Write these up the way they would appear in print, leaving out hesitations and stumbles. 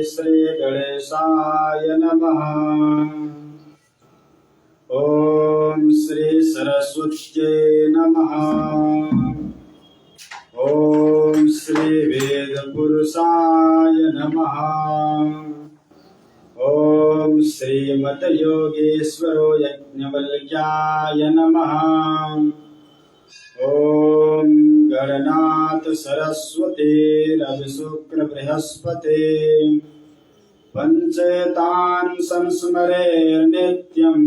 श्री गणेशाय नमः। ओम श्री सरस्वत्यै नमः। ओम श्री वेदपुरुषाय नमः। ओम श्रीमत योगेश्वरो यज्ञवल्क्याय नमः। ओम गणनाथ सरस्वती रवि शुक्र बृहस्पति पंचेतान् संस्मरे नित्यं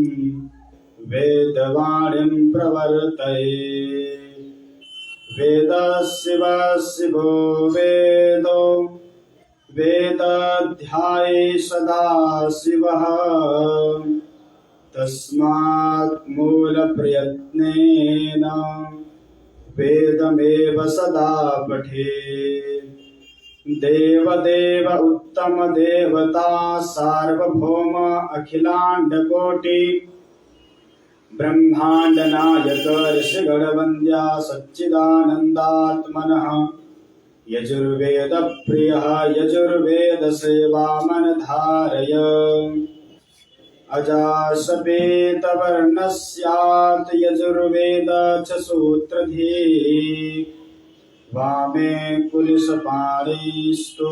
वेदवाणीं प्रवर्तये। वेदस्य शिवो वेदो वेदाध्याये सदा शिवः। तस्मात् मूलप्रयत्नेन वेदमेव सदा पठेत्। देवदेव उत्तम देवता सार्वभौम अखिलांडकोटि ब्रह्मांड नायक ऋषिगणवन्द्या सच्चिदानन्दात्मनः यजुर्वेद प्रियः यजुर्वेद सेवामनधारय। अजासपेत वर्णस्यात् यजुर्वेद च सूत्रधी। वामे कुलिशपाणिस्तु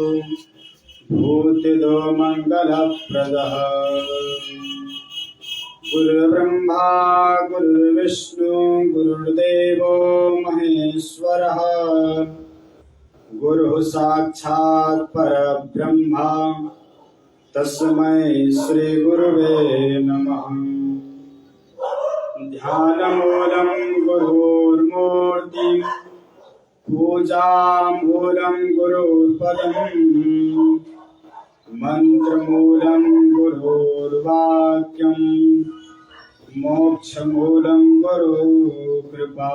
भूतिदो मंगलप्रदः। गुरुर्ब्रह्मा गुरुर्विष्णु गुरुर्देवो महेश्वरः। गुरुः साक्षात् परब्रह्मा तस्मै श्री गुरुवे नमः। ध्यानमूलं गुरुर्मूर्तिं पूजामूलं गुरुपदम् मंत्रमूलं गुरुर्वाक्यं मोक्षमूलं गुरुकृपा।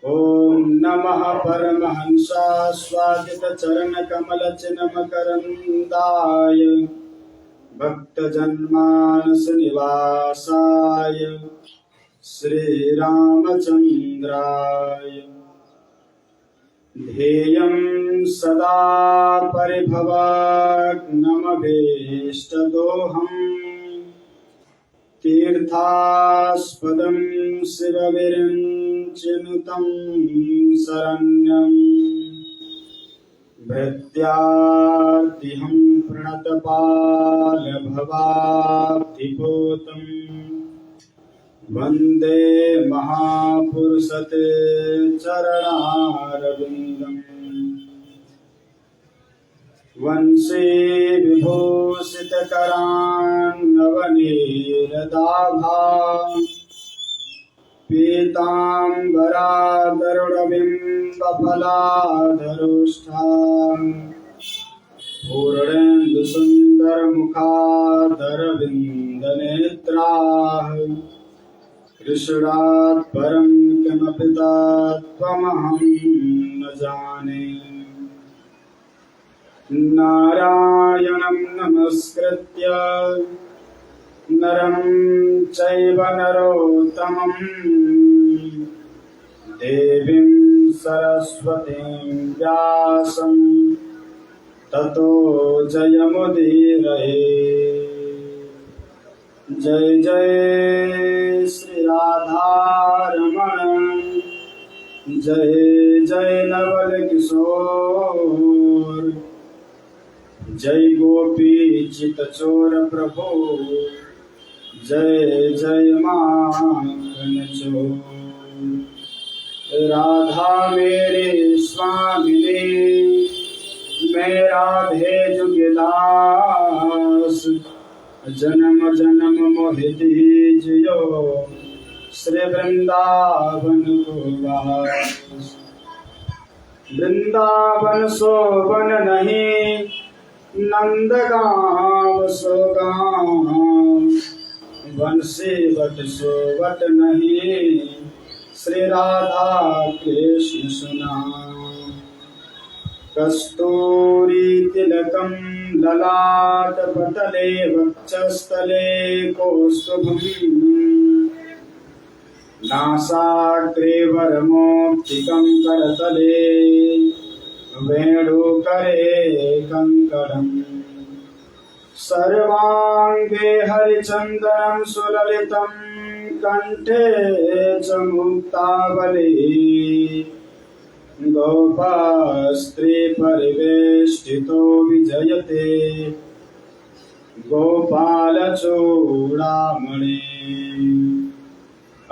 ओम नमः परमहंसास्वादित चरण कमल चिन्मकरन्दाय भक्तजन्मानस निवासाय श्री रामचंद्राय। ध्येयं सदा परिभवग्नमभीष्टदोहम् तीर्थास्पदं शिवविरिञ्चिनुतं शरण्यं। भृत्यार्तिहं प्रणतपालभवाब्धिपूतं वन्दे महापुरुषते चरणारविन्दम्। वंशी विभूषितकरान्नवनीरदाभां पीताम्बरागरुडबिम्बफलाधरोष्ठां पूर्णेन्दुसुन्दरमुखाधरविन्दनेत्राः। कृष्णात् परं किमपि तत्त्वमहं न जाने। नारायणं नमस्कृत्य नरं चैव नरोत्तमं देवीं सरस्वतीं व्यासं ततो जयमुदीरये। जय जय श्री राधारमण जय जय नवल किशोर। जय गोपी चितचोर प्रभु जय जय माखन चोर। राधा मेरे स्वामिनी मैं राधे जुगदास। जन्म जन्म मोहि दीजियो श्री वृंदावन को वास। वृंदावन सोवन नहीं नंदगांव सो गाँव। वंशीवट सोवट नहीं श्री राधा कृष्ण सुना। कस्तूरी तिलकं ललाट पटले वक्षस्थले कौस्तुभम्। नासाग्रे वरमौक्तिकं करतले वेणुकरे सर्वांगे हरिचंदनं सुललितं कंठे च मुक्तावली गोपास्त्री परिवेष्टितो विजयते गोपालचूडामणि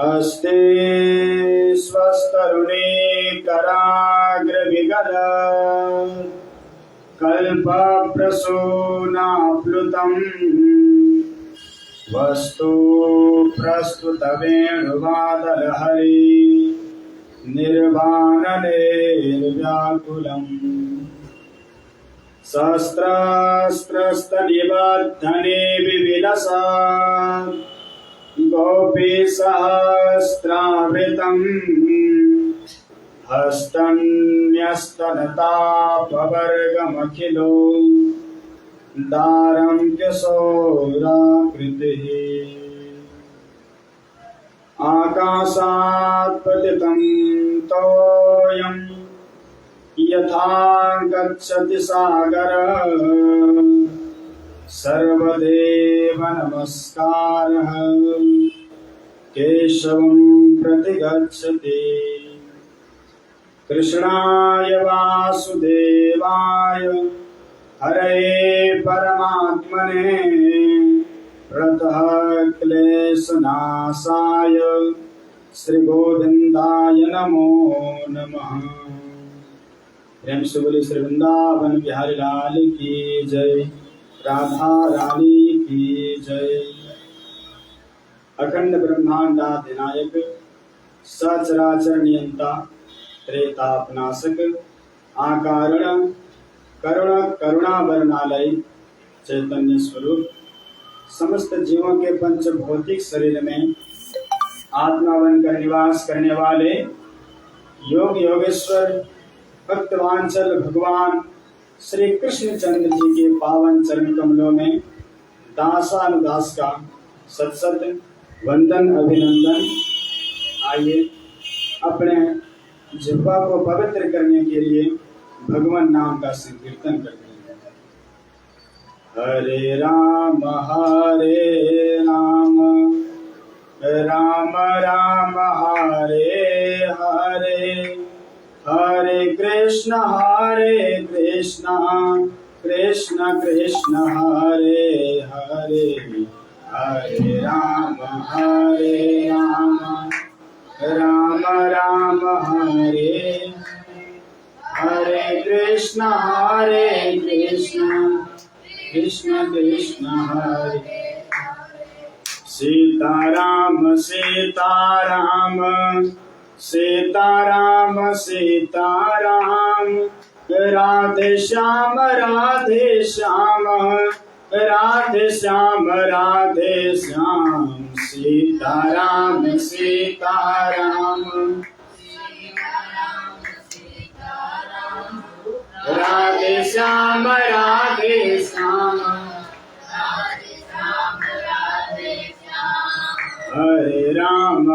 अस्ते स्वस्तरुणे कराग्रविगल कल्पप्रसूनाप्लुतम् वस्तु प्रस्तुतवेणुवादलहरि निर्वाणलेर्व्याकुलम् सहस्रस्त्रस्तनिबद्धने विविलसा गोपीसहस्रावृतम् हस्तन्यस्तनतापवर्गमखिलो दारं किशोराकृतिः आकाशात् पतितं तोयं यथा गच्छति सागरः सर्वदेव नमस्कारः केशवं प्रति गच्छति कृष्णाय वासुदेवाय हरे परमात्मने प्रतः क्लेशनाशाय श्री गोविंदाय नमो नमः। प्रेम से बोली श्री वृंदावन बिहारी लाल की जय, राधा रानी की जय। अखंड ब्रह्मांडाधिनायक सचराचर नियंता त्रेतापनाशक आकारण करुण करुणावरणालय चैतन्य स्वरूप समस्त जीवों के पंच भौतिक शरीर में आत्मा बनकर निवास करने वाले योग योगेश्वर भक्तवांचल भगवान श्री कृष्ण चंद्र जी के पावन चरण कमलों में दासानुदास का सत सत वंदन अभिनंदन। आइए अपने जिह्वा को पवित्र करने के लिए भगवान नाम का संकीर्तन करते हैं। हरे राम राम राम हरे हरे, हरे कृष्ण कृष्ण कृष्ण हरे हरे, हरे राम राम राम हरे हरे, कृष्ण कृष्ण कृष्ण हरे। सीताराम सीताराम सीताराम सीताराम, राधे श्याम राधे श्याम राधे श्याम राधे श्याम। सीताराम सीताराम राधे श्याम राधे श्याम, हरे राम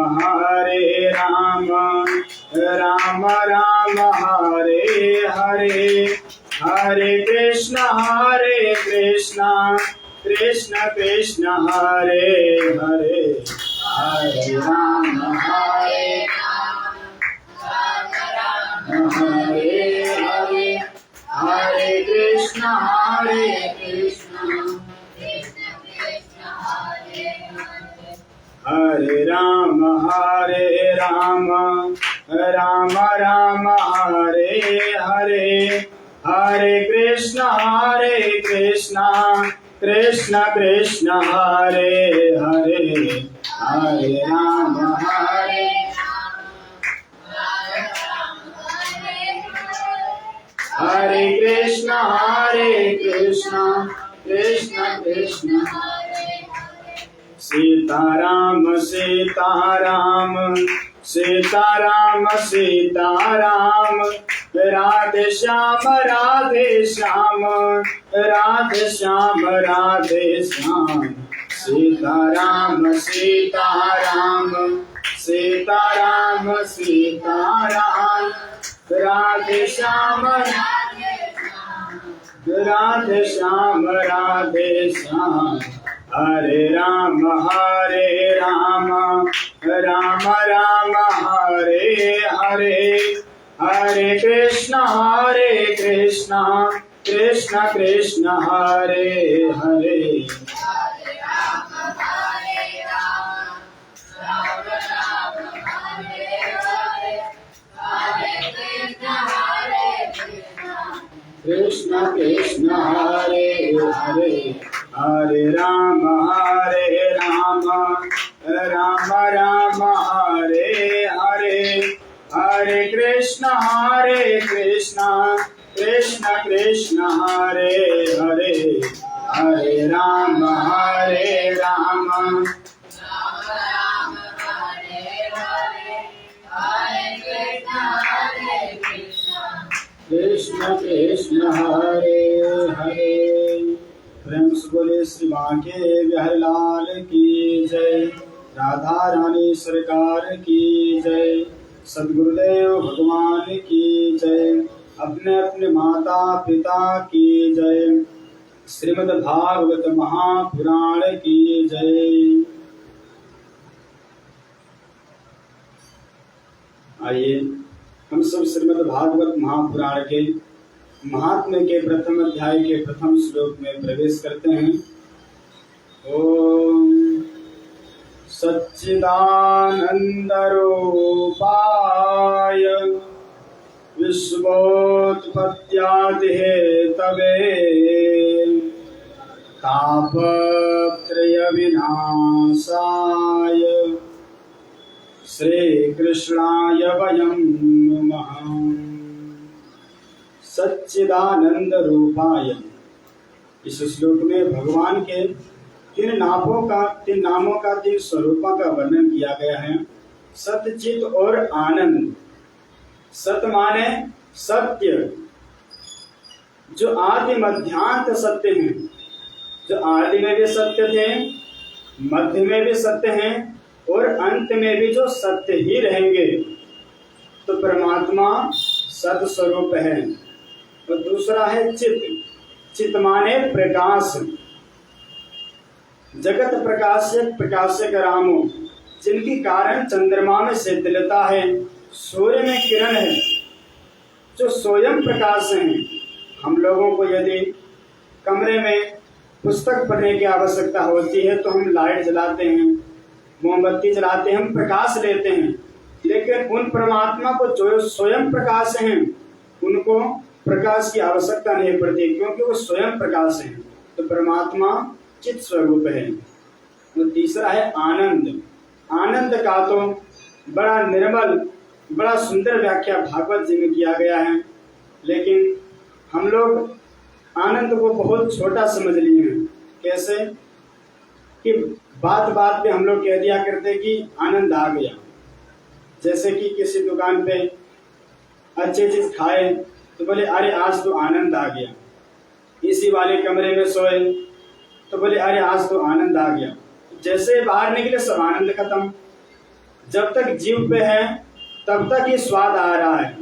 राम राम हरे हरे, हरे कृष्ण कृष्ण कृष्ण हरे हरे, हरे राम हरे हरे, हरे कृष्ण हरे राम राम राम हरे हरे, हरे कृष्ण कृष्ण कृष्ण हरे हरे, हरे राम हरे कृष्ण कृष्ण कृष्ण। सीताराम सीताराम सीताराम सीताराम, राधे श्याम राधे श्याम राधे श्याम राधे श्याम। सीताराम सीताराम सीताराम सीताराम, राधे श्याम राधे श्याम हरे राम राम राम हरे हरे, हरे कृष्ण कृष्ण कृष्ण हरे हरे। कृष्ण कृष्ण हरे हरे, हरे राम राम राम हरे हरे, हरे कृष्ण कृष्ण कृष्ण हरे हरे, हरे राम कृष्ण कृष्ण हरे हरे। प्रेम से बोले श्री बांके बिहारी लाल की जय, राधा रानी सरकार की जय, सद्गुरुदेव भगवान की जय, अपने अपने माता पिता की जय, श्रीमद् भागवत महापुराण की जय। आइए हम सब श्रीमद् भागवत महापुराण के महात्म्य के प्रथम अध्याय के प्रथम श्लोक में प्रवेश करते हैं। ओम सच्चिदानंद रूपाय विश्वोत्पत्त्यादि हेतवे तापत्रय विनाशाय श्री कृष्णाय वयं नमः। सच्चिदानंद रूपाय, इस श्लोक में भगवान के तीन नामों का तीन स्वरूपों का वर्णन किया गया है। सत्य, चित और आनंद। सत माने सत्य, जो आदि मध्यांत सत्य हैं, जो आदि में भी सत्य थे, मध्य में भी सत्य हैं और अंत में भी जो सत्य ही रहेंगे। तो परमात्मा सत स्वरूप है। और दूसरा है चित। चित माने प्रकाश। जगत प्रकाशक रामो, जिनकी कारण चंद्रमा में शीतलता है, सूर्य में किरण है, जो स्वयं प्रकाश हैं। हम लोगों को यदि कमरे में पुस्तक पढ़ने की आवश्यकता होती है तो हम लाइट जलाते हैं, मोमबत्ती जलाते हैं, हम प्रकाश लेते हैं। लेकिन उन परमात्मा को जो स्वयं प्रकाश हैं, उनको प्रकाश की आवश्यकता नहीं पड़ती, क्योंकि वो स्वयं प्रकाश हैं। तो परमात्मा चित स्वरूप है। और तीसरा है आनंद। आनंद का तो बड़ा निर्मल, बड़ा सुंदर व्याख्या भागवत जी में किया गया है, लेकिन हम लोग आनंद को बहुत छोटा समझ लिए हैं। कैसे कि बात बात पे हम लोग कह दिया करते कि आनंद आ गया। जैसे कि किसी दुकान पे अच्छी चीज खाए तो बोले अरे आज तो आनंद आ गया। इसी वाले कमरे में सोए तो बोले अरे आज तो आनंद आ गया। जैसे बाहर निकले सब आनंद खत्म। जब तक जीव पे है तब तक ये स्वाद आ रहा है,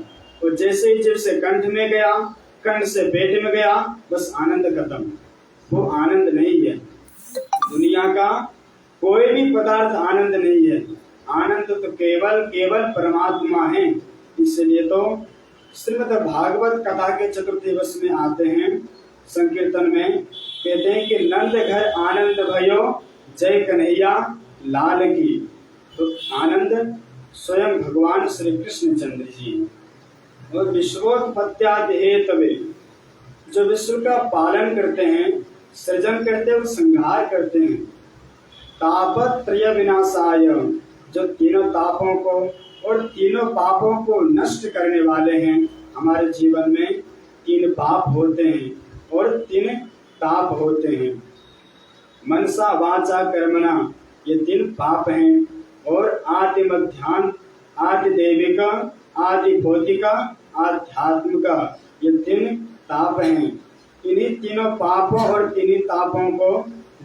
और जैसे ही जीव से कंठ में गया, कंठ से पेट में गया, बस आनंद खत्म। वो आनंद नहीं है। दुनिया का कोई भी पदार्थ आनंद नहीं है। आनंद तो केवल परमात्मा है। इसलिए तो श्रीमद् भागवत कथा के चतुर्थी वर्ष में आते हैं, संकीर्तन में कहते हैं कि नंद घर आनंद भयो, जय कन्हैया लाल की। तो आनंद स्वयं भगवान श्री कृष्ण चंद्र जी। और विश्वोत्पत्त्यादि हेतवे, जो विश्व का पालन करते हैं, सृजन करते हैं, संहार करते हैं। तापत्रय विनाशाय, जो तीनों तापों को और तीनों पापों को नष्ट करने वाले हैं। हमारे जीवन में तीन पाप होते हैं और तीन ताप होते हैं। मनसा वाचा कर्मणा, ये तीन पाप हैं। और आदि मध्यान्ह, आदि दैविक, आदि भौतिक, आध्यात्मिक, ये तीन ताप हैं। इन्हीं तीनों पापों और तीनों तापों को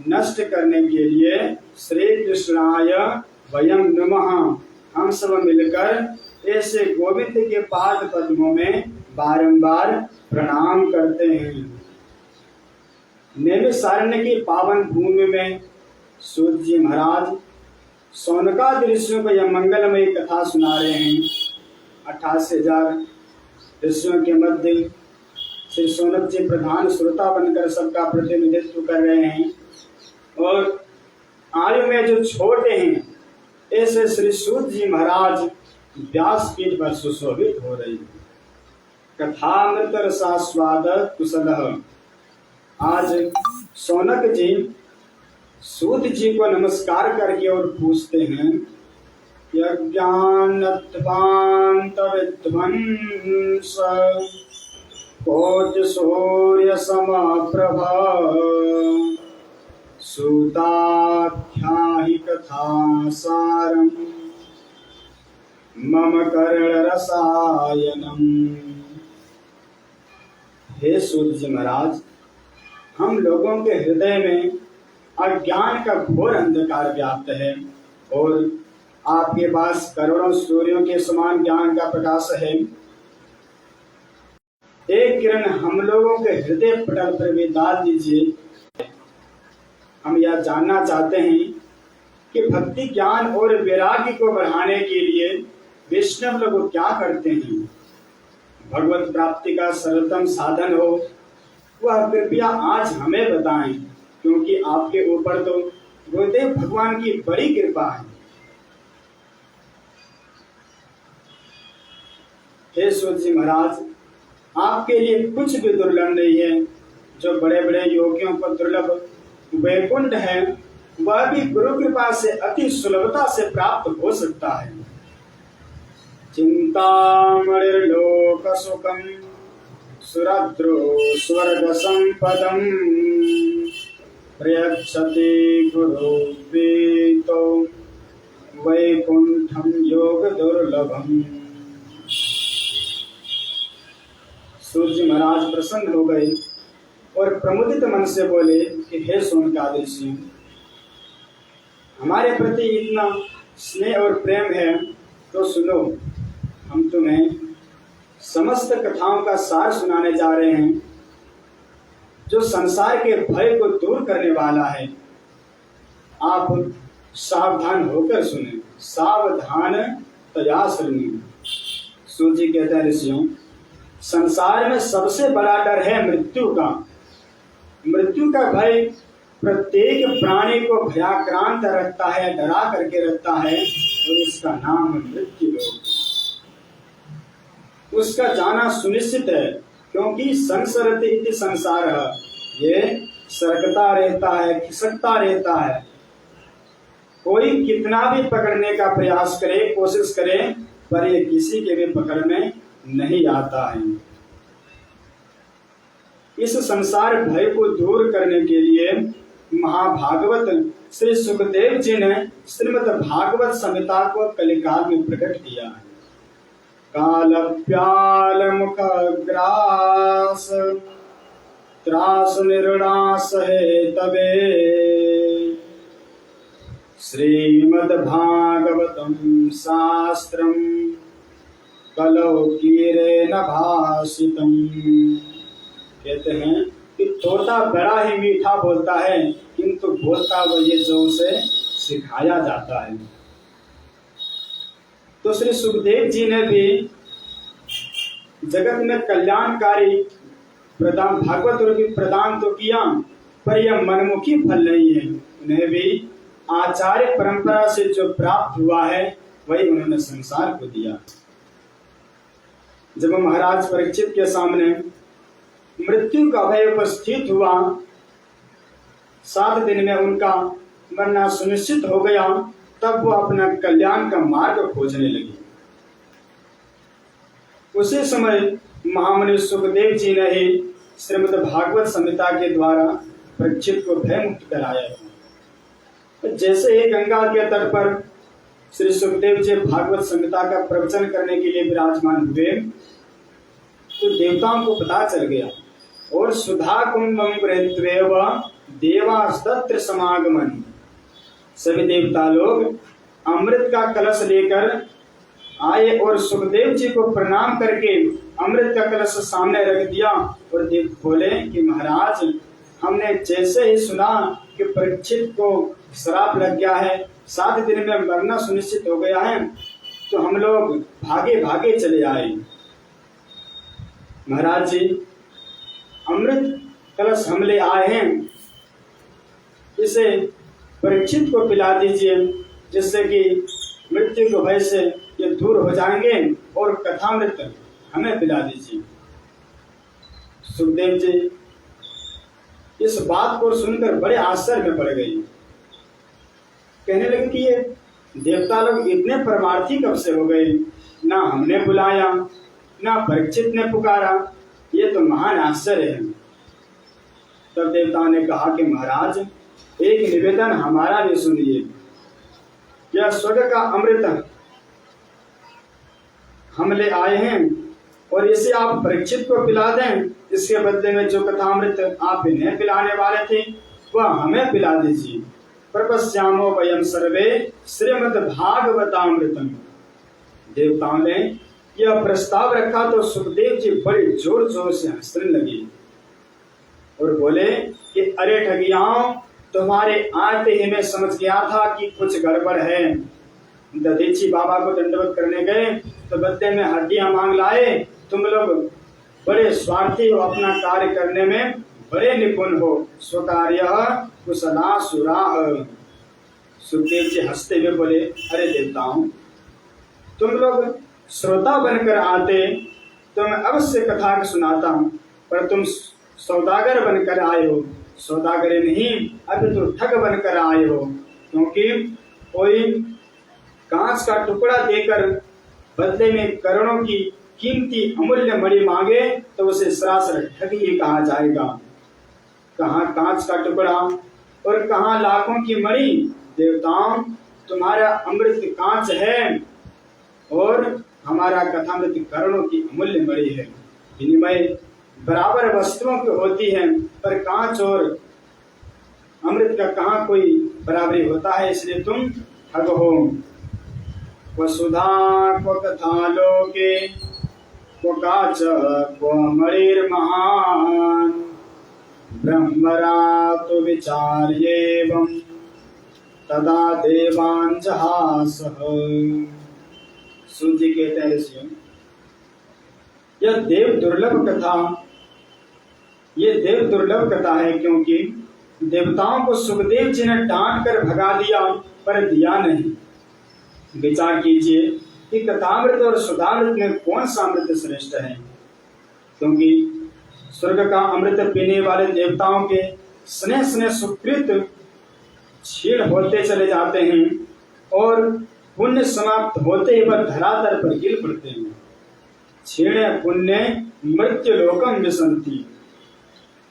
नष्ट करने के लिए श्री कृष्णाय वयं नमः, हम सब मिलकर ऐसे गोविंद के पाद पद्मों में बारंबार प्रणाम करते हैं। नैमिषारण्य की पावन भूमि में सूत जी महाराज शौनकादि ऋषियों को यह मंगलमयी कथा सुना रहे हैं। 88,000 ऋषियों के मध्य श्री शौनक जी प्रधान श्रोता बनकर सबका प्रतिनिधित्व कर रहे हैं और आयु में जो छोटे हैं ऐसे श्री सूत जी महाराज व्यासपीठ पर सुशोभित हो रही है। कथामृत रसास्वाद कुशलः। आज शौनक जी सूत जी को नमस्कार करके और पूछते हैं, यज्ञानध्वान्त विध्वंस कोटि सूर्य समप्रभा सूताख्याहि कथा सारम मम कर्ण रसायनम। हे सूत जी महाराज, हम लोगों के हृदय में अज्ञान का घोर अंधकार व्याप्त है और आपके पास करोड़ों सूर्यों के समान ज्ञान का प्रकाश है। एक किरण हम लोगों के हृदय पटल पर भी डाल दीजिए। हम यह जानना चाहते हैं कि भक्ति ज्ञान और वैराग्य को बढ़ाने के लिए वैष्णव लोग क्या करते हैं। भगवत प्राप्ति का सरलतम साधन हो वह कृपया आज हमें बताएं, क्योंकि आपके ऊपर तो गुरुदेव भगवान की बड़ी कृपा है। हे सूत जी महाराज, आपके लिए कुछ भी दुर्लभ नहीं है। जो बड़े बड़े योगियों को दुर्लभ वैकुंठ है वह भी गुरु कृपा से अति सुलभता से प्राप्त हो सकता है। चिंतामणिर्लोक सुखम सुरद्रो स्वर्ग संपदम प्रयच्छति गुरु प्रीतो वैकुंठम योग दुर्लभम। सूर्य महाराज प्रसन्न हो गए और प्रमुदित मन से बोले कि हे शौनकादि ऋषि, हमारे प्रति इतना स्नेह और प्रेम है तो सुनो, हम तुम्हें समस्त कथाओं का सार सुनाने जा रहे हैं जो संसार के भय को दूर करने वाला है। आप सावधान होकर सुने, सावधान तया सुनिए। सूर्य जी कहते हैं, ऋषियों, संसार में सबसे बड़ा डर है मृत्यु का। मृत्यु का भय प्रत्येक प्राणी को भयाक्रांत रखता है, डरा करके रखता है और इसका नाम है मृत्यु लोक। उसका जाना सुनिश्चित है, क्योंकि संसरति इति संसार, ये सरकता रहता है, खिसकता रहता है। कोई कितना भी पकड़ने का प्रयास करे, कोशिश करे, पर ये किसी के भी पकड़ में नहीं आता है। इस संसार भय को दूर करने के लिए महाभागवत श्री सुखदेव जी ने श्रीमद् भागवत संहिता को कलिकाल में प्रकट किया है। काल प्याल मुख ग्रास त्रास निर्णास है तबे श्रीमद् भागवतम शास्त्रम कलौ कीरे न भाषितम। कहते हैं कि तोता बड़ा ही मीठा बोलता है, किंतु बोलता वो ये जो उसे सिखाया जाता है। तो श्री सुखदेव जी ने भी जगत में कल्याणकारी प्रदान भागवत रूपी प्रदान तो किया, पर यह मनमुखी फल नहीं है। उन्हें भी आचार्य परंपरा से जो प्राप्त हुआ है वही उन्होंने संसार को दिया। जब महाराज परीक्षित के सामने मृत्यु का भय उपस्थित हुआ, 7 दिन में उनका मरना सुनिश्चित हो गया, तब वो अपना कल्याण का मार्ग खोजने लगे। उसी समय महामुनि सुखदेव जी ने ही श्रीमद् भागवत संहिता के द्वारा परीक्षित को भय मुक्त कराया। जैसे ही गंगा के तट पर श्री सुखदेव जी भागवत संहिता का प्रवचन करने के लिए विराजमान हुए, तो देवताओं को पता चल गया और सुधा कुंभम गृहीत्वैव देवास्तत्र समागमन। सभी देवता लोग अमृत का कलश लेकर आए और सुखदेव जी को प्रणाम करके अमृत का कलश सामने रख दिया और देव बोले कि महाराज, हमने जैसे ही सुना कि परीक्षित को श्राप लग गया है, 7 दिन में मरना सुनिश्चित हो गया है, तो हम लोग भागे भागे चले आए। महाराज जी, अमृत कलश हम ले आए हैं, इसे परीक्षित को पिला दीजिए, जिससे कि मृत्यु के भय से ये दूर हो जाएंगे, और कथामृत हमें पिला दीजिए। सुखदेव जी इस बात को सुनकर बड़े आश्चर्य में पड़ गई। कहने लगे कि ये देवता लोग इतने परमार्थी कब से हो गए? ना हमने बुलाया, ना परीक्षित ने पुकारा, ये तो महान आश्चर्य है। तब देवता ने कहा कि महाराज, एक निवेदन हमारा भी सुनिए। यह स्वर्ग का अमृत हम ले आए हैं, और इसे आप परीक्षित को पिला दें। इसके बदले में जो कथामृत आप इन्हें पिलाने वाले थे, वह हमें पिला दीजिए। प्रपश्यामो वयम सर्वे श्रीमद् भागवतामृतम। देवताओं ने यह प्रस्ताव रखा तो सुखदेव जी बड़े जोर जोर से हंसने लगे और बोले कि अरे ठगियाओं, तुम्हारे आते ही मैं समझ गया था कि कुछ गड़बड़ है। दधीची बाबा को दंडवत करने गए तो बदले में हड्डियां मांग लाए। तुम लोग बड़े स्वार्थी हो, अपना कार्य करने में बड़े निपुण हो। स्वकार्य कुशला सुराह। सुखदेव जी हंसते हुए बोले, अरे देवताओं, तुम लोग श्रोता बनकर आते तो मैं अवश्य कथा सुनाता हूँ, पर तुम सौदागर बनकर आए हो। सौदागर नहीं, अभी तो ठग बनकर आए हो, क्योंकि कोई कांच का टुकड़ा देकर बदले में करोड़ों की कीमती अमूल्य मणि मांगे तो उसे सरासर ठगी ही कहा जाएगा। कहाँ कांच का टुकड़ा और कहाँ लाखों की मणि। देवताओं, तुम्हारा अमृत कांच है और हमारा कथामृत करोड़ों की अमूल्य मणि है। विनिमय बराबर वस्तुओं की होती है, पर कांच और अमृत का कहाँ कोई बराबरी होता है, इसलिए तुम ठग हो। वसुधा क्व कथा लोके क्व काच क्व मणिर्महान् ब्रह्मरा तो विचार्येवं तदा देवान् जहासः। सूर्य कहते हैं ऋषियों, यह देव दुर्लभ कथा है, क्योंकि देवताओं को सुखदेव जी ने डांट कर भगा दिया, पर दिया नहीं। विचार कीजिए कि कथामृत और सुधामृत में कौन सा अमृत श्रेष्ठ है, क्योंकि स्वर्ग का अमृत पीने वाले देवताओं के स्नेह स्नेह सुकृत क्षीण होते चले जाते हैं और पुण्य समाप्त होते ही वह धरातल पर गिर पड़ते हैं। क्षीण पुण्य मृत्यु लोकम विसंति।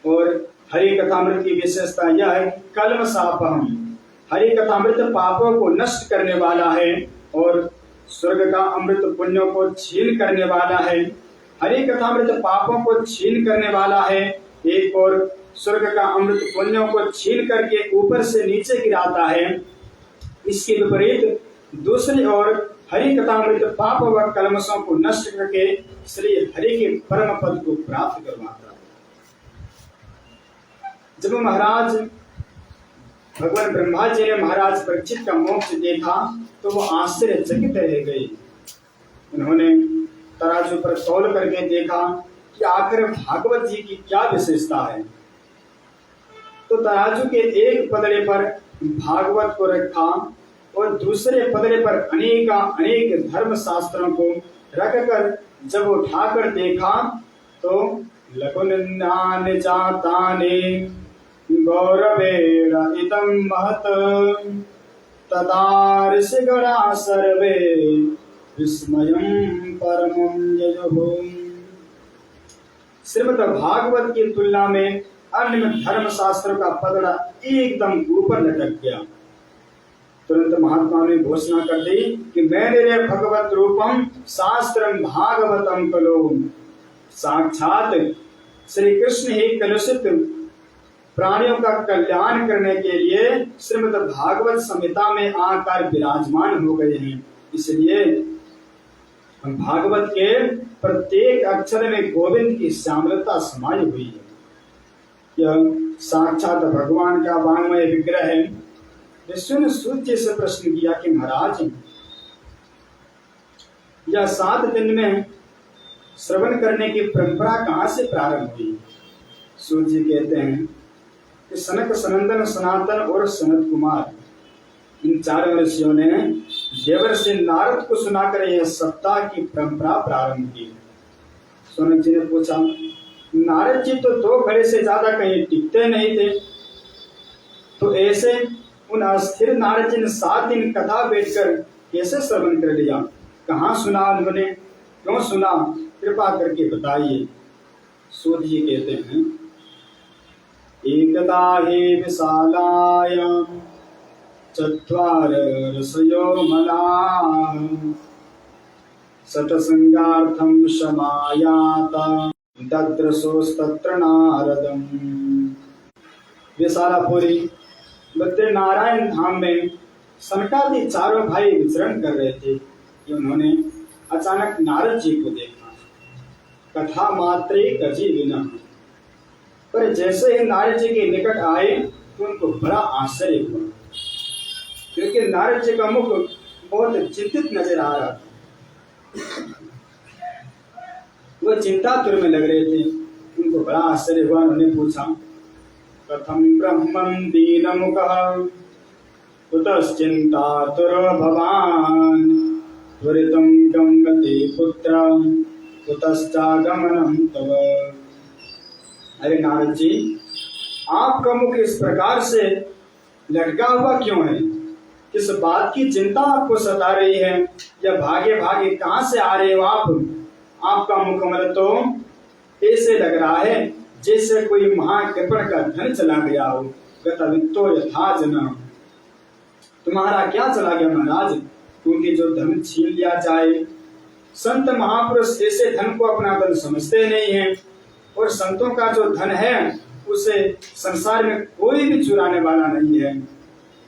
और हरि कथामृत की विशेषता यह है, कलम सापहम। हरि कथामृत पापों को नष्ट करने वाला है और स्वर्ग का अमृत पुण्यों को छीन करने वाला है। हरि कथामृत पापों को छीन करने वाला है, एक और स्वर्ग का अमृत पुण्यों को छीन करके ऊपर से नीचे गिराता है। इसके विपरीत दूसरी ओर हरि कथामृत पाप व कलमशों को नष्ट करके श्री हरि के परम पद को प्राप्त करवाता है। जब महाराज भगवान ब्रह्मा जी ने महाराज परीक्षित का मोक्ष देखा तो वो आश्चर्यचकित रह गए। उन्होंने तराजू पर तौल करके देखा कि आखिर भागवत जी की क्या विशेषता है। तो तराजू के एक पदड़े पर भागवत को रखा और दूसरे पदड़े पर अनेक धर्म शास्त्रों को रखकर जब उठाकर देखा तो लघुनिन्दान जाताने गौरवेण इदं महत् तदा ऋषिगणा सर्वे विस्मयं परमं ययुः। श्रीमद् भागवत की तुलना में अन्य धर्म शास्त्र का पदड़ा एकदम ऊपर लटक गया। तुरंत महात्मा ने घोषणा कर दी कि मैंने भगवत रूपम शास्त्रम भागवतम कलो। साक्षात श्री कृष्ण ही कलुषित प्राणियों का कल्याण करने के लिए श्रीमद् भागवत संहिता में आकर विराजमान हो गए हैं। इसलिए भागवत के प्रत्येक अक्षर में गोविंद की श्यामलता समाई हुई है। यह साक्षात भगवान का वांगमय विग्रह है। ऋषियों ने सूत जी से प्रश्न किया कि महाराज, यह 7 दिन में श्रवण करने की परंपरा कहाँ से प्रारंभ हुई? सूत जी कहते हैं कि सनक, सनंदन, सनातन और सनत कुमार, इन 4 ऋषियों ने देवर्षि नारद को सुनाकर यह सप्ताह की परंपरा प्रारंभ की। सोनक जी ने पूछा, नारद जी तो 2 घड़े से ज्यादा कहीं टिकते नहीं थे, तो ऐसे उन अस्थिर नारद जी ने 7 दिन कथा बैठकर कैसे श्रवण कर लिया? कहाँ सुना उन्होंने, क्यों सुना? कृपा करके बताइए। सूत जी कहते हैं, एकदा हि विशालायां 4 ऋषयो मलाः सत्संगार्थं समायाता दद्रशोस्तत्र नारदम्। विशालापुरी बद्री नारायण धाम में सनकादि 4 भाई विचरण कर रहे थे कि उन्होंने अचानक नारद जी को देखा। कथा मात्रे कजी बिना, पर जैसे ही नारद जी के निकट आए तो उनको बड़ा आश्चर्य हुआ, क्योंकि नारद जी का मुख बहुत चिंतित नजर आ रहा था। वो चिंतातुर में लग रहे थे। उनको बड़ा आश्चर्य हुआ। उन्होंने पूछा, कथम ब्रह्मं दीनमुखः कुतश्चिन्तातुरो भवान् त्वरितं गम्यते पुत्र कुतश्चागमनं तव। अरे नारद जी, आपका मुख इस प्रकार से लटका हुआ क्यों है? किस बात की चिंता आपको सता रही है? या भागे भागे कहाँ से आ रहे हो आप? आपका मुखमल तो ऐसे लग रहा है जैसे कोई महाकृपण का धन चला गया हो। गतवित्तो यथा जना, तुम्हारा क्या चला गया महाराज? क्योंकि जो धन छीन लिया जाए, संत महापुरुष ऐसे धन को अपना धन समझते नहीं है, और संतों का जो धन है उसे संसार में कोई भी चुराने वाला नहीं है।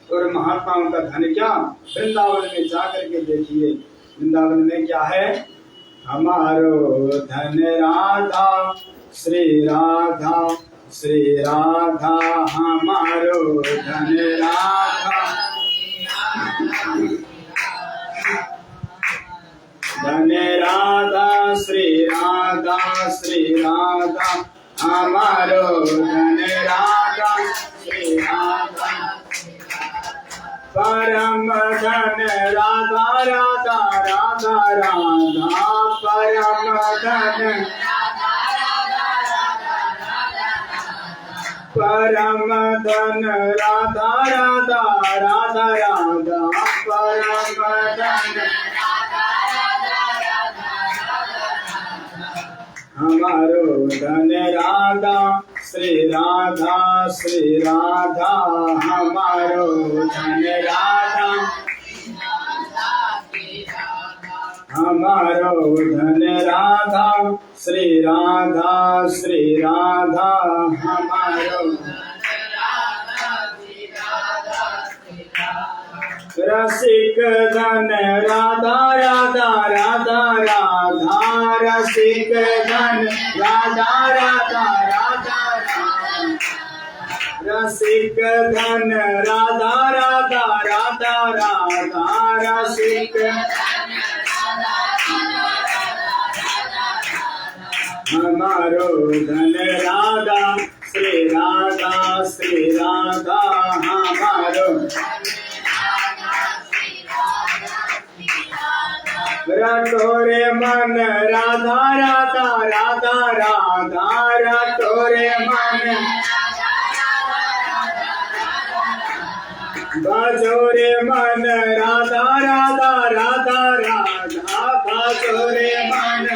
और महात्माओं का धन क्या, वृंदावन में जाकर के देखिए, वृंदावन में क्या है? हमारो धन राधा श्री राधा, श्री राधा हमारो धन राधा, धन राधा श्री राधा, श्री राधा हमारो धन राधा, श्री राधा परम धन राधा, राधा राधा राधा परम धन, परम धन राधा, राधा राधा राधा परम धन हमारो धन राधा, श्री राधा, श्री राधा हमारो धन राधा, हमारो धन राधा, श्री राधा, श्री राधा हमारो रसिक धन राधा, राधा राधा राधा रसिक धन राधा, राधा राधा रसिक धन राधा, राधा राधा राधा रसिक हमारो धन राधा, श्री राधा, श्री राधा हमारो रटोरे मन राधा, राधा राधा राधा रटोरे मन बजोरे मन राधा, राधा राधा राधा बजोरे मन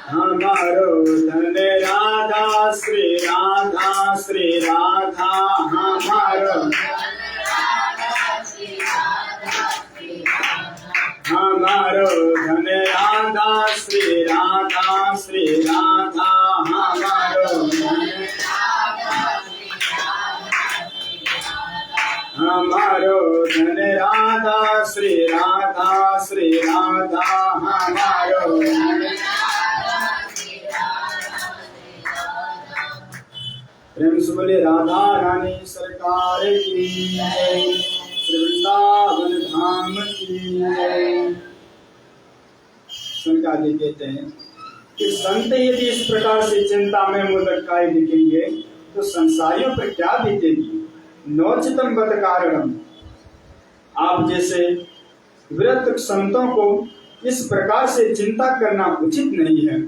हमारो धन राधा, श्री राधा, श्री राधा हमारो हमारो धन राधा, श्री राधा, श्री राधा हमारो हमारो धन राधा, श्री राधा, श्री राधा हमारो प्रेम से बोले राधा रानी सरकार की जय, श्री वृंदावन धाम की जय। शंकराचार्य कहते हैं कि संत यदि इस प्रकार से चिंता में मुदक्काए दिखेंगे तो संसारियों पर क्या बीतेगी। नौचितम बद कारणम, आप जैसे व्रत संतों को इस प्रकार से चिंता करना उचित नहीं है।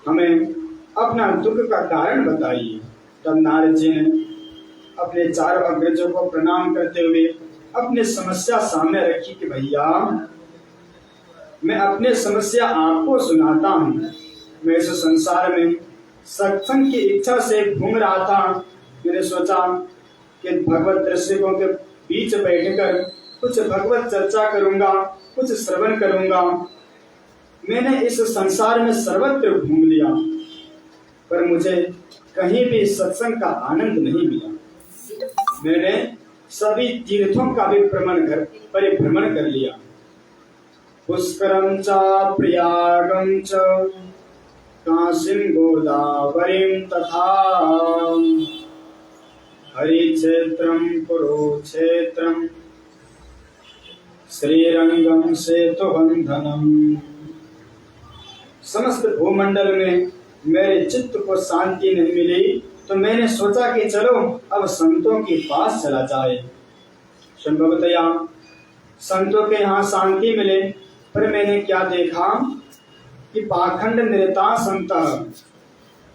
हमें अपना दुख का कारण बताइए। तब नारद जी ने अपने चारों अग्रजों को प्रणाम करते हुए अपनी समस्या सामने रखी कि भैया मैं अपने समस्या आपको सुनाता हूँ। मैं इस संसार में सत्संग की इच्छा से घूम रहा था। मैंने सोचा कि भगवत दर्शकों के बीच बैठकर कुछ भगवत चर्चा करूंगा, कुछ श्रवण करूंगा। मैंने इस संसार में सर्वत्र घूम लिया पर मुझे कहीं भी सत्संग का आनंद नहीं मिला। मैंने सभी तीर्थों का भी परिभ्रमण कर लिया। पुष्करम च प्रयागम च काशीं गोदावरीं तथा हरिक्षेत्रम कुरुक्षेत्रम श्रीरंगम सेतुबंधनम। समस्त भूमंडल में मेरे चित्त को शांति नहीं मिली तो मैंने सोचा कि चलो अब संतों के पास चला जाए। संभवतया संतों के यहाँ शांति मिले, पर मैंने क्या देखा कि पाखंड निरता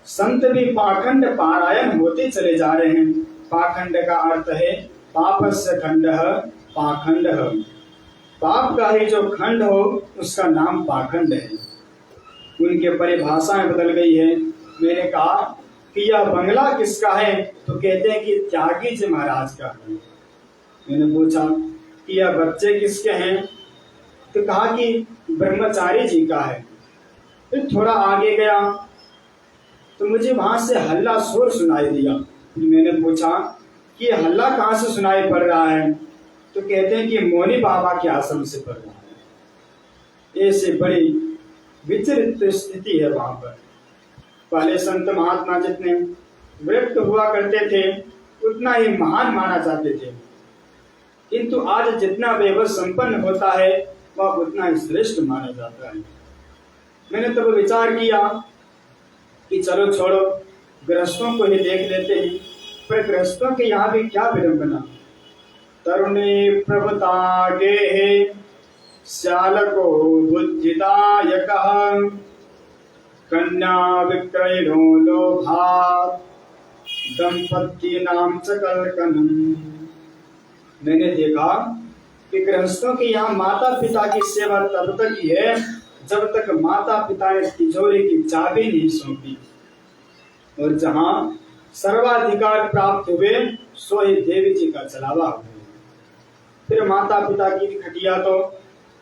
संत भी पाखंड पारायण होते चले जा रहे हैं। पाखंड का अर्थ है पापस्य खंडः पाखंडः, पाप का ही जो खंड हो उसका नाम पाखंड है। उनके परिभाषाएं बदल गई है। मैंने कहा कि यह बंगला किसका है, तो कहते हैं कि त्यागी जी महाराज का है। मैंने पूछा कि यह बच्चे किसके हैं, तो कहा कि ब्रह्मचारी जी का है। फिर थोड़ा आगे गया तो मुझे वहां से हल्ला शोर सुनाई दिया। मैंने पूछा कि यह हल्ला कहाँ से सुनाई पड़ रहा है, तो कहते हैं कि मौनी बाबा के आश्रम से पड़ रहा है। ऐसे बड़ी विचित्र स्थिति है वहां पर। पहले संत महात्मा जितने व्यक्त हुआ करते थे उतना ही महान माना जाते थे, किंतु आज जितना वैभव संपन्न होता है वह उतना ही श्रेष्ठ माना जाता है। मैंने तब विचार किया कि चलो छोड़ो, गृहस्थों को ही देख लेते हैं। पर गृहस्थों के यहाँ भी क्या विडंबना। तरुणी प्रभुतागे श्यालको बुद्धिदायकः कन्या विक्रयणो लोभात् दंपत्तीनां च कलकनम्। मैंने देखा कि गृहस्थों के यहाँ माता पिता की सेवा तब तक ही है जब तक माता पिता ने तिजोरी की चाबी नहीं सौंपी, और जहाँ सर्वाधिकार प्राप्त हुए सो ही देवी जी का चलावा हुआ। फिर माता पिता की खटिया तो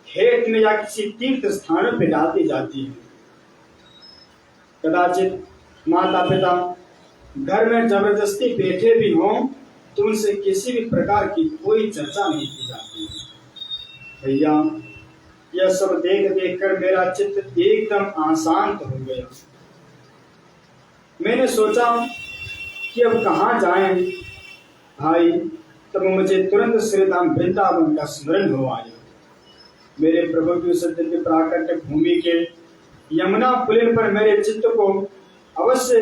खेत में या किसी तीर्थ स्थान पर डालती जाती है। कदाचित माता पिता घर में जबरदस्ती बैठे भी हों तो उनसे किसी भी प्रकार की कोई चर्चा नहीं की जाती। भैया यह सब देख देख कर मेरा चित्त एकदम अशांत हो गया। मैंने सोचा कि अब कहाँ जाएं भाई। तब मुझे तुरंत श्रीधाम वृंदावन का स्मरण हो आया। मेरे प्रभु की उस दिव्य प्राकट्य भूमि के यमुना पुलिन पर मेरे चित्त को अवश्य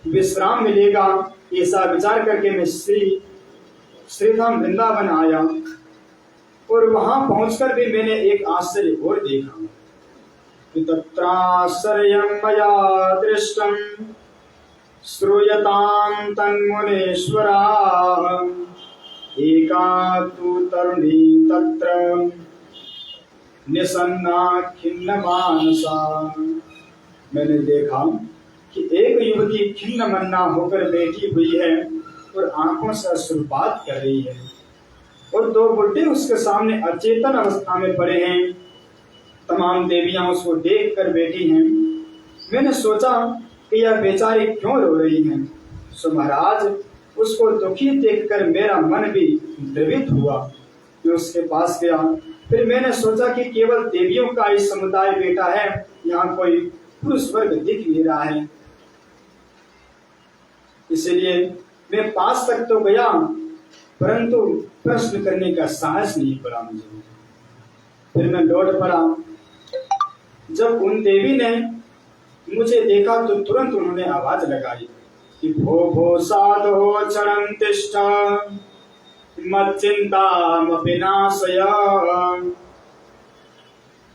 विश्राम मिलेगा, ऐसा विचार करके मैं श्रीधाम वृंदावन आया। और वहां पहुंचकर भी मैंने एक आश्चर्य और देखा कि तत्राश्चर्यं मया दृष्टं श्रूयतां तन्मुनीश्वराः एका तु तरुणी तत्र निसन्ना खिन्न मानसा। मैंने देखा कि एक युवती खिन्न मन्ना होकर बैठी हुई है और आंखों से अश्रुपात कर रही है, और दो बुड्ढे उसके सामने अचेतन अवस्था में पड़े हैं। तमाम देवियां उसको देख कर बैठी हैं। मैंने सोचा कि यह बेचारी क्यों रो रही हैं। सो महाराज उसको दुखी देखकर मेरा मन भी द्रवित हुआ। मैं उसके पास गया। फिर मैंने सोचा कि केवल देवियों का ही समुदाय बैठा है, यहाँ कोई पुरुष वर्ग दिख नहीं रहा है। इसलिए मैं पास तक तो गया, परंतु प्रश्न करने का साहस नहीं पड़ा मुझे। फिर मैं लौट पड़ा। जब उन देवी ने मुझे देखा तो तुरंत उन्होंने आवाज लगाई कि भो भो साधो क्षणं तिष्ठ मच्चिन्तामपि नाशय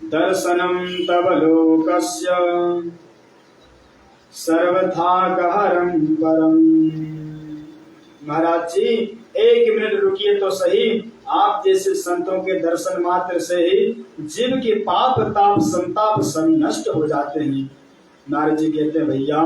दर्शनं तव लोकस्य सर्वथा गहरं परम। महाराज जी, 1 मिनट रुकिए तो सही। आप जैसे संतों के दर्शन मात्र से ही जीव के पाप ताप संताप सब नष्ट हो जाते हैं। नारद जी कहते हैं, भैया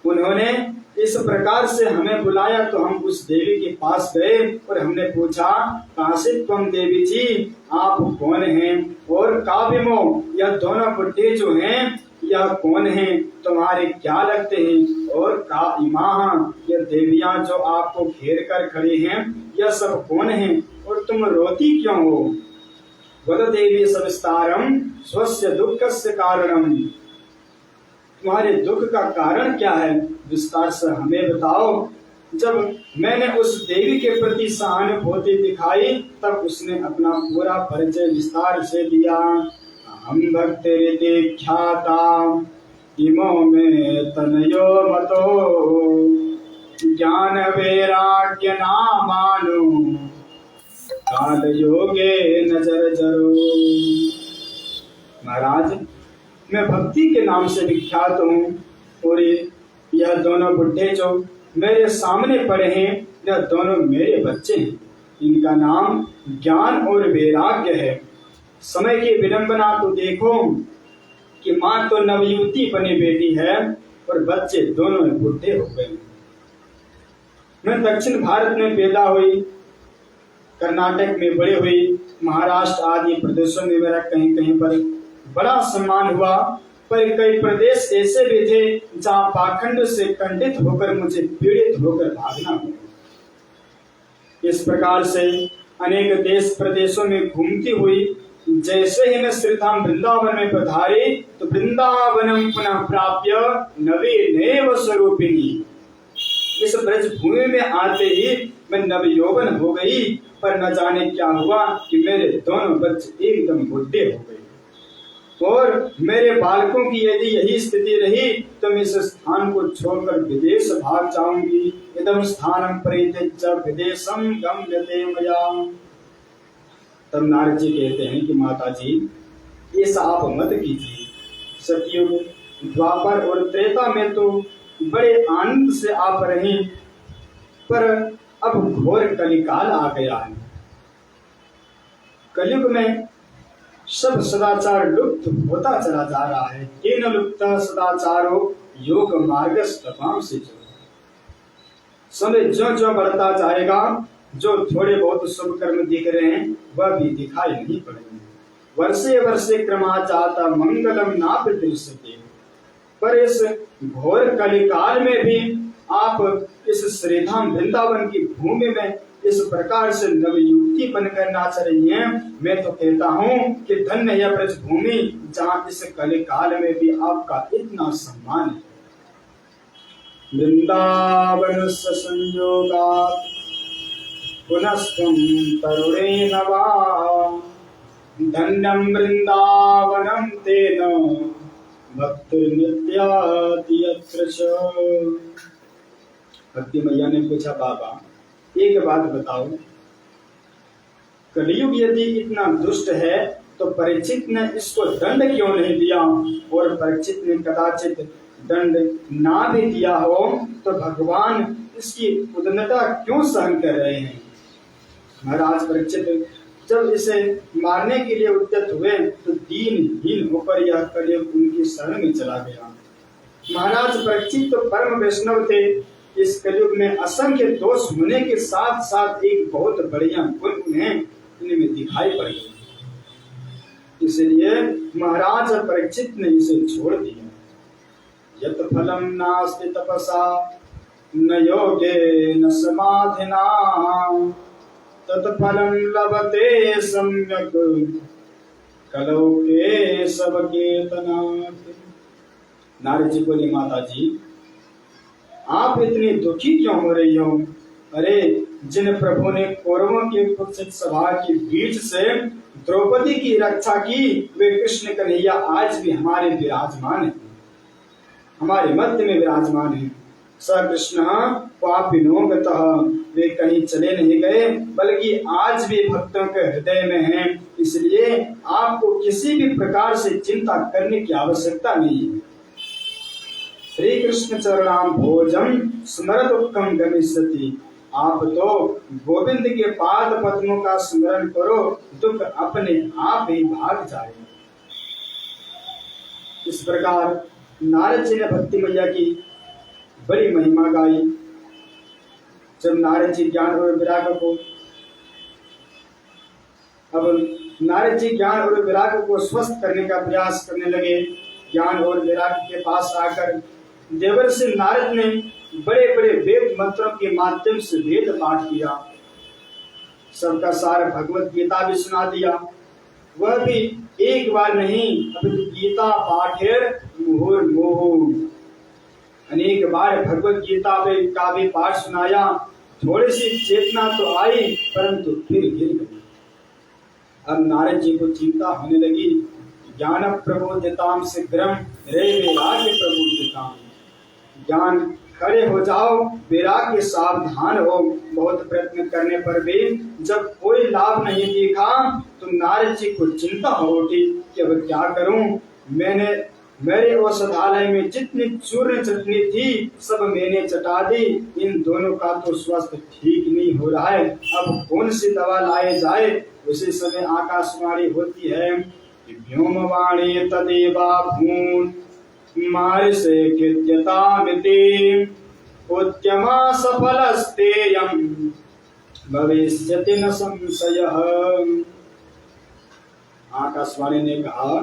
उन्होंने इस प्रकार से हमें बुलाया तो हम उस देवी के पास गए और हमने पूछा, कहाँ से तुम देवी जी, आप कौन हैं? और काव्यमो, यह दोनों बुड्ढे जो हैं यह कौन हैं? तुम्हारे क्या लगते हैं? और का इमाम, यह देवियां जो आपको घेर कर खड़ी हैं यह सब कौन हैं? और तुम रोती क्यों हो? वद देवी सविस्तारम स्वस्य दुःखस्य कारणम। तुम्हारे दुख का कारण क्या है? विस्तार से हमें बताओ। जब मैंने उस देवी के प्रति सहानुभूति दिखाई तब उसने अपना पूरा परिचय विस्तार से दिया। हम भक्ति ख्याता इमो में तनयो मतो ज्ञान वैराग्य नामानु काल योगे नजर जरो। महाराज, मैं भक्ति के नाम से विख्यात हूँ और यह दोनों बुड्ढे जो मेरे सामने पड़े हैं यह दोनों मेरे बच्चे हैं। इनका नाम ज्ञान और वैराग्य है। समय की विडंबना तो देखो कि माँ तो नवयुवती बनी बेटी है और बच्चे दोनों बुढ़े हो गए। मैं दक्षिण भारत में पैदा हुई, कर्नाटक में बड़ी हुई, महाराष्ट्र आदि प्रदेशों में मेरा कहीं कहीं पर बड़ा सम्मान हुआ, पर कई प्रदेश ऐसे भी थे जहाँ पाखंड से खंडित होकर मुझे पीड़ित होकर भागना पड़ा। इस प्रकार से अनेक देश प्रदेशों में घूमती हुई जैसे ही मैं श्रीधाम वृंदावन में पधारी तो वृंदावनम पुनः प्राप्य नवीनेव स्वरूपिणी। इस ब्रज भूमि में आते ही मैं नवयौवन हो गई, पर न जाने क्या हुआ कि मेरे दोनों बच्चे एकदम बुढ़े हो गए और मेरे बालकों की यदि यही स्थिति रही तो मैं इस स्थान को छोड़कर विदेश भाग जाऊंगी। इदम स्थानम परित्यज्य विदेशम गम्यते मया। तब नारद जी कहते हैं कि माता जी, ऐसा आप मत कीजिए। सतयुग, द्वापर और त्रेता में तो बड़े आनंद से आप रही, पर अब घोर कलिकाल आ गया है। कलयुग में सब सदाचार लुप्त होता चला जा रहा है। केन लुप्त सदाचारो योग मार्गस्तपाम से। समय जो जो बढ़ता जाएगा, जो थोड़े बहुत शुभ कर्म दिख रहे हैं वह भी दिखाई नहीं पड़ेंगे। वर्षे वर्षे क्रमा जाता मंगलम नाप दृश्यते। पर इस घोर कलिकाल में भी आप इस श्रीधाम वृंदावन की भूमि में इस प्रकार से नवयुक्ति बनकर नाच रही हैं। मैं तो कहता हूँ कि धन्य यह ब्रज भूमि जहाँ इस कलिकाल में भी आपका इतना सम्मान है। वृंदावन संयोगात् पुनस्त्वं तरुणेन वा धन्यं वृंदावनं तेन भक्तिर्नित्याति यत्र च। भक्ति मैया ने पूछा, बाबा एक बात बताओ, कलयुग यदि इतना दुष्ट है तो परीक्षित ने इसको दंड क्यों नहीं दिया? और परीक्षित ने कदाचित दंड ना भी दिया हो तो भगवान इसकी उद्दंडता क्यों सहन कर रहे हैं? महाराज परीक्षित जब इसे मारने के लिए उद्यत हुए तो दीनहीन होकर यह कलयुग उनकी शरण में चला गया। महाराज परीक्षित तो परम वैष्णव थे। इस कलयुग में असंख्य दोष होने के साथ साथ एक बहुत बढ़िया गुण उन्हें इनमें दिखाई पड़ गई। इसलिए महाराज परीक्षित ने इसे छोड़ दिया। यत फलम नास्ति तपसा न योगे न समाधिना तत्फलम लभते सम्यक कलौ केशव केतनात्। नारद जी बोले, माता जी आप इतनी दुखी क्यों हो रही हो? अरे, जिन प्रभु ने कौरवों के कुत्सित सभा के बीच से द्रौपदी की रक्षा की, वे कृष्ण कन्हैया आज भी हमारे विराजमान है, हमारे मध्य में विराजमान है। स कृष्ण पापिनो गतः, वे कहीं चले नहीं गए, बल्कि आज भी भक्तों के हृदय में हैं। इसलिए आपको किसी भी प्रकार से चिंता करने की आवश्यकता नहीं है। श्री कृष्ण चरणाम भोजम स्मरत उत्तम गमिष्यति, आप तो गोविंद के पाद पद्मों का स्मरण करो, दुख अपने आप ही भाग जाएगा। इस प्रकार नारद जी ने भक्ति मैया की बड़ी महिमा गाई। जब नारद जी ज्ञान और विराग को ज्ञान और विराग को स्वस्थ करने का प्रयास करने लगे। ज्ञान और विराग के पास आकर देवर्षि नारद ने बड़े बड़े वेद मंत्रों के माध्यम से वेद पाठ किया, सबका सार भगवत गीता भी सुना दिया। वह भी एक बार नहीं, अभी गीता पाठेर मुहुर्मुहुः, अनेक बार भगवत गीता का भी पाठ सुनाया। थोड़ी सी चेतना तो आई, परंतु फिर गिर गई। अब नारद जी को चिंता होने लगी। ज्ञान प्रबोधिताम शीघ्रम रे वैराग्य प्रबोधिताम, ज्ञान खड़े हो जाओ, वैराग्य सावधान हो। बहुत प्रयत्न करने पर भी जब कोई लाभ नहीं दिखा तो नारद जी को चिंता हो उठी कि अब क्या करूं। मेरे औषधालय में जितनी चूर्ण चटनी थी सब मैंने चटा दी, इन दोनों का तो स्वास्थ्य ठीक नहीं हो रहा है, अब कौन सी दवा लाए जाए। उसी समय आकाशवाणी होती है कि व्योमवाणी तदेवा भून मारिसे कृत्यतामिति उद्यमा सफलस्तेयं भविष्यति न संशयः। आकाशवाणी ने कहा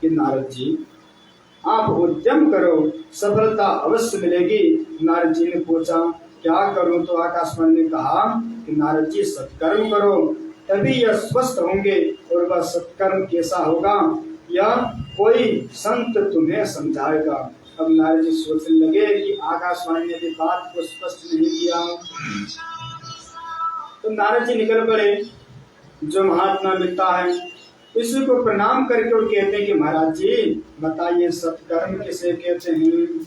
कि नारद जी आप उद्यम करो, सफलता अवश्य मिलेगी। नारद जी ने पूछा क्या करूं? तो आकाशवाणी ने कहा कि नारद जी सत्कर्म करो, तभी यह स्वस्थ होंगे। और वह सत्कर्म कैसा होगा, यह कोई संत तुम्हें समझाएगा। अब नारद जी सोचने लगे कि आकाशवाणी ने भी बात को स्पष्ट नहीं किया। तो नारद जी निकल पड़े। जो महात्मा मिलता है इसी को प्रणाम करके और कहते हैं कि महाराज जी बताइए सत्कर्म किसे कहते हैं।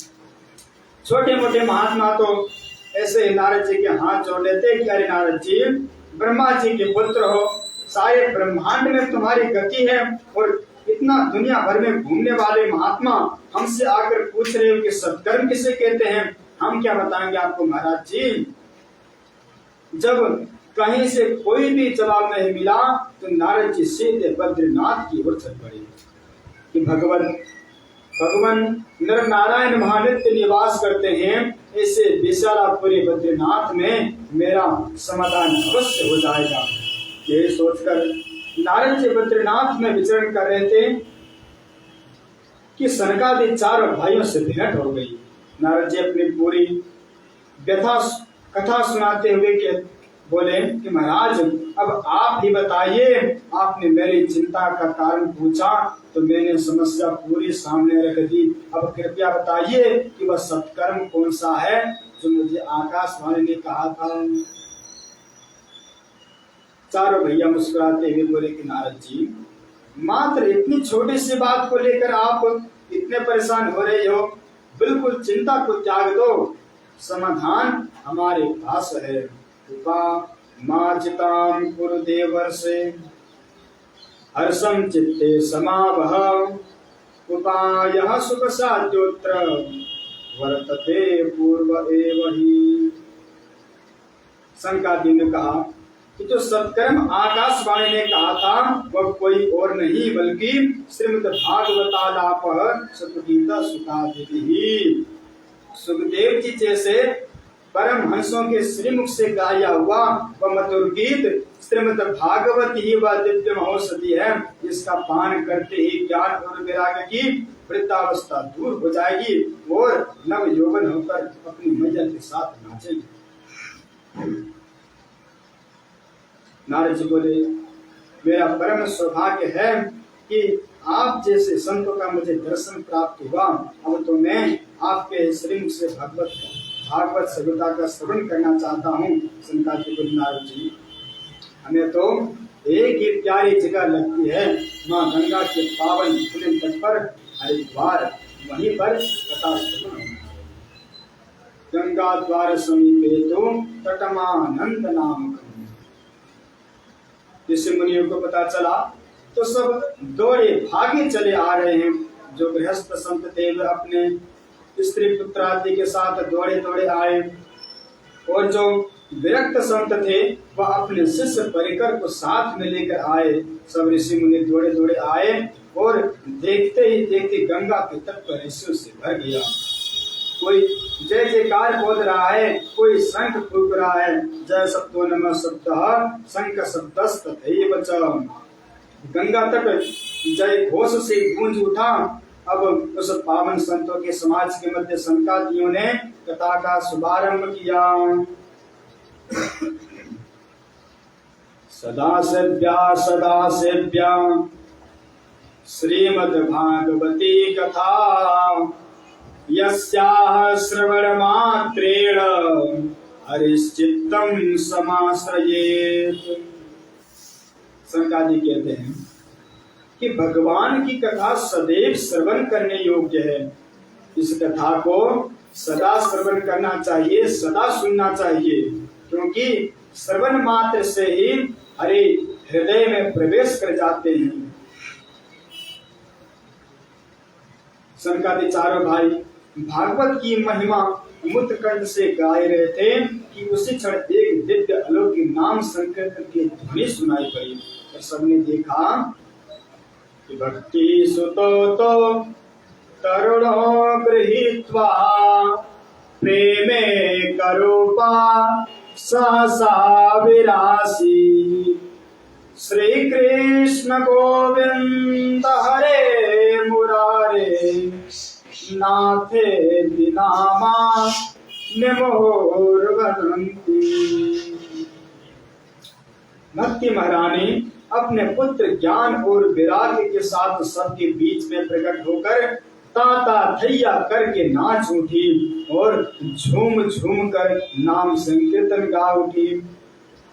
छोटे मोटे महात्मा तो ऐसे ही नारद जी के हाथ जोड़ लेते कि अरे नारद जी ब्रह्मा जी के पुत्र हो, सारे ब्रह्मांड में तुम्हारी गति है, और इतना दुनिया भर में घूमने वाले महात्मा हमसे आकर पूछ रहे हो कि सत्कर्म किसे कहते हैं। हम क्या बताएंगे आपको महाराज जी। जब कहीं से कोई भी जवाब नहीं मिला तो नारद जी सीधे बद्रीनाथ की ओर चल पड़े कि भगवान नर नारायण महानित्य निवास करते हैं, ऐसे विशालापुरी बद्रीनाथ में मेरा समाधान अवश्य हो जाएगा। ये सोचकर नारद जी बद्रीनाथ में विचरण कर रहे थे कि सनकादि चारों भाइयों से भेंट हो गई। नारद जी अपनी पूरी व्यथा कथा सुनाते हुए बोले कि महाराज अब आप ही बताइए, आपने मेरी चिंता का कारण पूछा तो मैंने समस्या पूरी सामने रख दी। अब कृपया बताइए कि वह सत्कर्म कौन सा है जो मुझे आकाशवाणी ने कहा था। चारों भैया मुस्कुराते हुए बोले कि नारद जी मात्र इतनी छोटी सी बात को लेकर आप इतने परेशान हो रहे हो, बिल्कुल चिंता को त्याग दो, समाधान हमारे पास है। माचिताम कुरु देवर्षे हर्षम चित्ते समावह उपायः सुख साध्योत्र वर्तते पूर्व एव ही। सनकादि ने कहा कि जो सत्कर्म आकाशवाणी ने कहा था वह कोई और नहीं बल्कि श्रीमद् भागवतालापः सतगीता सुतादिभिः। सुखदेव जी जैसे परम हंसों के श्रीमुख से गाया हुआ वह मधुर गीत श्रीमद् भागवत ही वह दिव्य औषधि है, जिसका पान करते ही ज्ञान और वैराग्य की वृद्धावस्था दूर हो जाएगी और नव यौवन होकर अपनी मैया के साथ नाचेगी। नारद जी बोले मेरा परम सौभाग्य है कि आप जैसे संतों का मुझे दर्शन प्राप्त हुआ। अब तो मैं आपके श्रीमुख से भगवत भागवत सभ्यता का श्रवण करना चाहता हूँ। संताजी बोली नारद जी, हमें तो एक ही प्यारी जगह लगती है, माँ गंगा के पावन पुण्य तट पर हरिद्वार, वहीं पर कथा श्रवण होना। गंगा द्वार समीपे तो तटमानंद नाम। ऋषि मुनियों को पता चला तो सब दौड़े भागे चले आ रहे हैं। जो गृहस्थ संत थे वे अपने स्त्री पुत्र आदि के साथ दौड़े दौड़े आए, और जो विरक्त संत थे वह अपने शिष्य परिकर को साथ में लेकर आए। सब ऋषि मुनि दौड़े दौड़े आए और देखते ही देखते गंगा के तट पर ऋषियों से भर गया। कोई जय जयकार बोल रहा है, कोई शंख फूंक रहा है, जय शब्दो नमः शब्दः शंख शब्दस्तथैव च। गंगा तट जय घोष से गूंज उठा। अब उस पावन संतों के समाज के मध्य संतादियों ने कथा का शुभारंभ किया। सदा सेव्या श्रीमद् भागवती कथा, यस्याः श्रवण मात्रेण हरिश्चित्तं समाश्रयेत्। शंकराचार्य कहते हैं कि भगवान की कथा सदैव श्रवण करने योग्य है। इस कथा को सदा श्रवण करना चाहिए, सदा सुनना चाहिए, क्योंकि श्रवण मात्र से ही हरि हृदय में प्रवेश कर जाते हैं। शंकराचार्य चारों भाई भागवत की महिमा मुतकंठ से गाए रहे थे कि उसी क्षण एक दिव्य अलौकिक नाम संकीर्तन की ध्वनि सुनाई पड़ी, और सबने देखा कि भक्ति सुतो तो तरुणो गृहीत्वा प्रेमे करूपा सहसा विरासी। श्री कृष्ण गोविंद हरे मुरारे नाथे नामा निमोर वदन्ति। भक्ति महारानी अपने पुत्र ज्ञान और विराग के साथ सबके बीच में प्रकट होकर ताता थैया करके नाच उठी और झूम झूम कर नाम संकीर्तन गा उठी।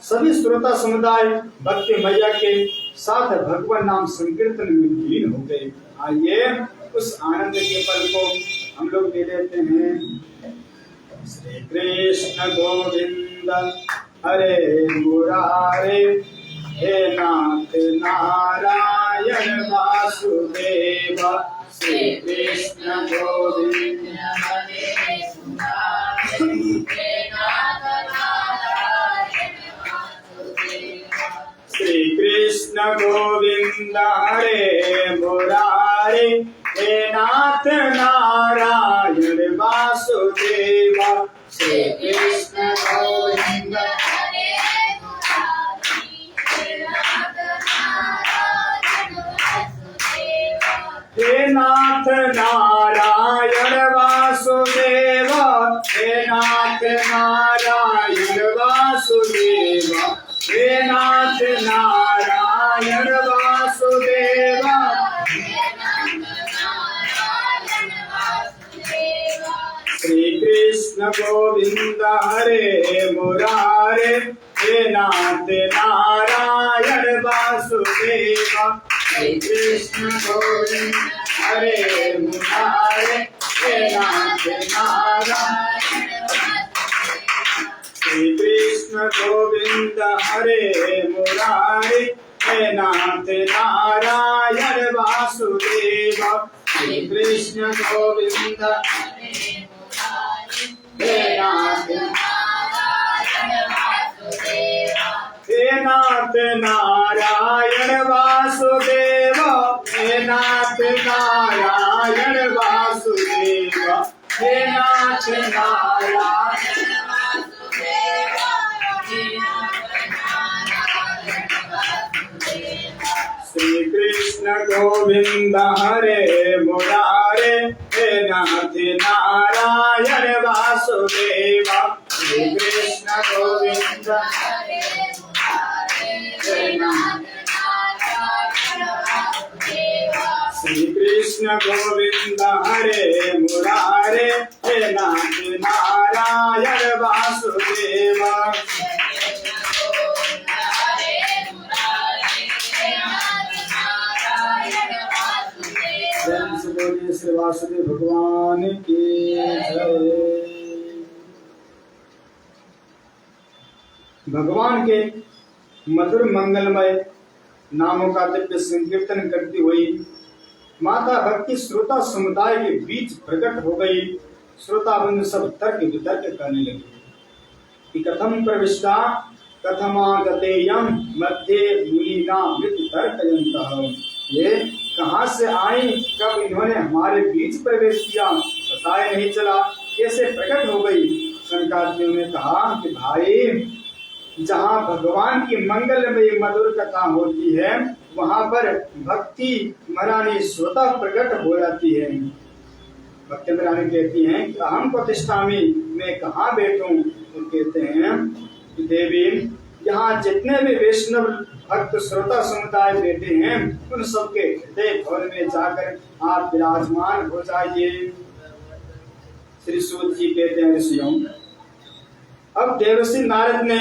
सभी श्रोता समुदाय भक्ति मैया के साथ भगवान नाम संकीर्तन में लीन हो गए। आइए उस आनंद के पल को हम लोग ले लेते हैं। श्री कृष्ण गोविंद हरे मुरारे, हे नाथ नारायण वासुदेव। श्री कृष्ण गोविंद हरे मुरारे, हे नाथ नारायण वासुदेव। श्री कृष्ण गोविंद हरे मुरारे, हे नाथ नारायण वासुदेव। श्री कृष्ण गोविंद हे नाथ नारायण वासुदेव, हे नाथ नारायण वासुदेव, हे नाथ नारायण वासुदेव। श्री कृष्ण गोविंद हरे मुरारे, हे नाथ नारायण वासुदेव। श्री कृष्ण गोविंद हरे मुरारे, हे नाथ नारायण। श्री कृष्ण गोविंद हरे मुरारे, हे नाथ नारायण वासुदेव। श्री कृष्ण गोविंद हे नाथ नारायण वासुदेव। हे नाथ नारायण वासुदेव, हे नाथ नारायण वासुदेव, हे नाथ नारायण वासुदेव। श्री कृष्ण गोविंद हरे मुरारे, हे नाथ नारायण वासुदेव। श्री कृष्ण गोविंद हरे मुरारे, हे नाथ नारायण वासुदेव। श्री कृष्ण गोविंद हरे मुरारे, हे नाथ नारायण वासुदेव भगवान की जय। भगवान के मधुर मंगलमय नामों का दिव्य संकीर्तन करती हुई माता भक्ति श्रोता समुदाय के बीच प्रकट हो गई। श्रोता बंधु सब तर्क वितर्क करने लगे कि कथम प्रविष्टा कथमागतेयम मध्ये मुनीना मृत तर्कयन्तः। ये कहाँ से आई, कब इन्होंने हमारे बीच प्रवेश किया, पता ही नहीं चला, कैसे प्रकट हो गई। शंकराचार्यों ने कहा कि भाई, जहाँ भगवान की मंगलमय मधुर कथा होती है वहां पर भक्ति महारानी स्वतः प्रकट हो जाती है। भक्ति महारानी कहती हैं कि अहम प्रतिष्ठामी, मैं कहाँ बैठूं। तो कहते हैं कि देवी, यहाँ जितने भी वैष्णव भक्त श्रोता समुदाय बैठे हैं उन सबके हृदय भवन में जाकर आप विराजमान हो जाइए। श्री सूत जी कहते हैं ऋषियों, अब देवर्षि नारद ने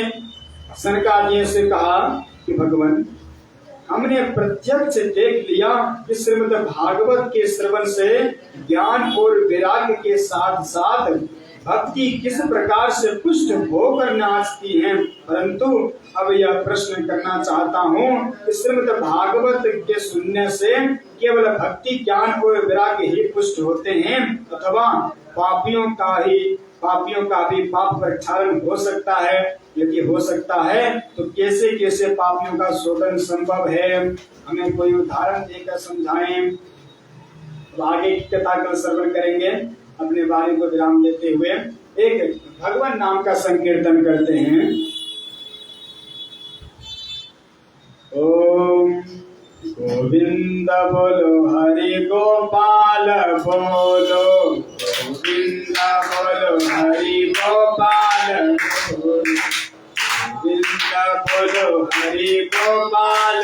शनकादियों से कहा कि भगवान, हमने प्रत्यक्ष देख लिया कि श्रीमद् भागवत के श्रवण से ज्ञान और वैराग्य के साथ साथ भक्ति किस प्रकार से पुष्ट होकर नाचती है, परंतु अब यह प्रश्न करना चाहता हूँ कि श्रीमद् भागवत के सुनने से केवल भक्ति ज्ञान और वैराग्य ही पुष्ट होते हैं अथवा पापियों का भी पाप प्रक्षालन हो सकता है। यदि हो सकता है तो कैसे कैसे पापियों का शोधन संभव है, हमें कोई उदाहरण देकर समझाएं। तो आगे की कथा कल श्रवण करेंगे। अपने वाणी को विराम देते हुए एक भगवान नाम का संकीर्तन करते हैं। ओम गोविंद बोलो, हरि गोपाल बोलो, गोविंद बोलो, हरि गोपाल बोलो, गोविंद बोलो, हरि गोपाल,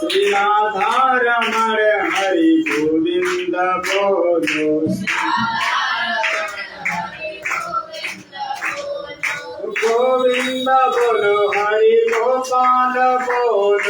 श्री राधा रमण हरि गोविंद बोलो, गोविंद बोलो, हरि गोपाल बोलो,